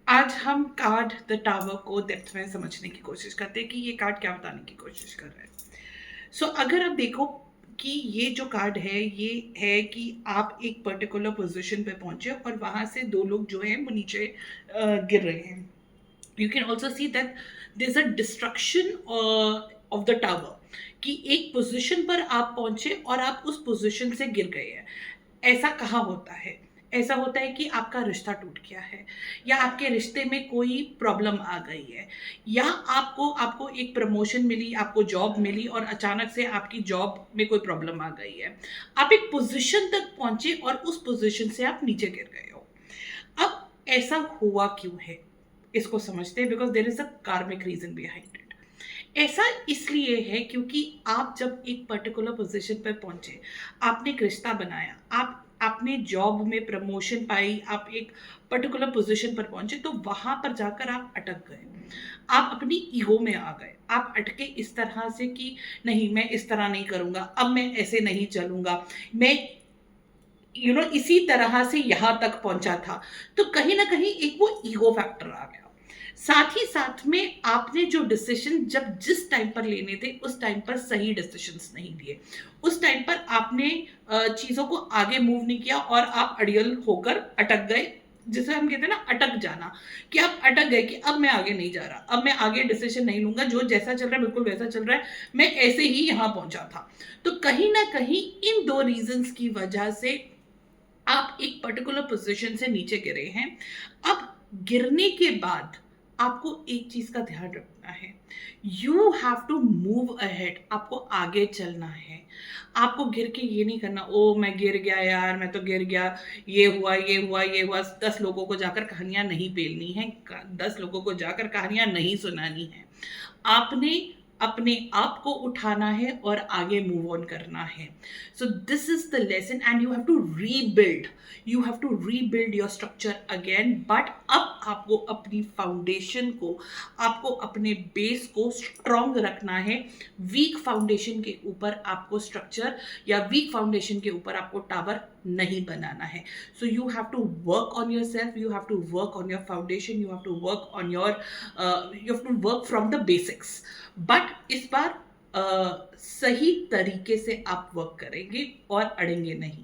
आज हम card the tower को डेप्थ में समझने की कोशिश करते हैं कि ये कार्ड क्या बताने की कोशिश कर रहा है। सो अगर आप देखो कि ये जो कार्ड है ये है कि आप एक पर्टिकुलर पोजीशन पे पहुंचे और वहां से दो लोग जो हैं वो नीचे गिर रहे हैं। You can also see that there is a destruction of the tower, कि एक पोजीशन पर आप पहुंचे और आप उस पोजीशन से गिर गए हैं। ऐसा कहाँ होता है? ऐसा होता है कि आपका रिश्ता टूट गया है, या आपके रिश्ते में कोई प्रॉब्लम आ गई है, या आपको आपको एक प्रमोशन मिली, आपको जॉब मिली और अचानक से आपकी जॉब में कोई प्रॉब्लम आ गई है। आप एक पोजीशन तक पहुंचे और उस पोजीशन से आप नीचे गिर गए हो। अब ऐसा हुआ क्यों है, इसको समझते हैं, बिकॉज देर इज अ कार्मिक रीजन बिहाइंड इट। ऐसा इसलिए है क्योंकि आप जब एक पर्टिकुलर पोजीशन पर पहुंचे, आपने एक रिश्ता बनाया, आपने जॉब में प्रमोशन पाई, आप एक पर्टिकुलर पोजीशन पर पहुंचे, तो वहां पर जाकर आप अटक गए। आप अपनी ईगो में आ गए, आप अटके इस तरह से कि नहीं, मैं इस तरह नहीं करूंगा, अब मैं ऐसे नहीं चलूंगा, मैं इसी तरह से यहाँ तक पहुंचा था। तो कहीं ना कहीं एक वो ईगो फैक्टर आ गया। साथ ही साथ में आपने जो डिसीजन जब जिस टाइम पर लेने थे उस टाइम पर सही डिसीजंस नहीं लिए। उस टाइम पर आपने चीजों को आगे मूव नहीं किया और आप अड़ियल होकर अटक गए, जिसे हम कहते हैं ना अटक जाना, कि आप अटक गए कि अब मैं आगे नहीं जा रहा, अब मैं आगे डिसीजन नहीं लूंगा, जो जैसा चल रहा है बिल्कुल वैसा चल रहा है, मैं ऐसे ही यहाँ पहुंचा था। तो कहीं ना कहीं इन दो रीजंस की वजह से आप एक पर्टिकुलर पोजीशन से नीचे गिरे हैं। अब गिरने के बाद आपको एक चीज का ध्यान रखना है, you have to move ahead, आपको आगे चलना है। आपको गिर के ये नहीं करना, ओ मैं गिर गया यार, मैं तो गिर गया, ये हुआ ये हुआ ये हुआ। 10 लोगों को जाकर कहानियां नहीं पेलनी है, 10 लोगों को जाकर कहानियां नहीं सुनानी है। आपने अपने आप को उठाना है और आगे मूव ऑन करना है। So this is the lesson, and you have to rebuild, you have to rebuild your structure again. But अब आपको अपनी फाउंडेशन को, आपको अपने बेस को स्ट्रॉन्ग रखना है। वीक फाउंडेशन के ऊपर आपको स्ट्रक्चर, या वीक फाउंडेशन के ऊपर आपको टावर नहीं बनाना है। So you have to work on your self, you have to work on your foundation, you have to work on your, you have to work from the basics. But इस बार सही तरीके से आप वर्क करेंगे और अड़ेंगे नहीं।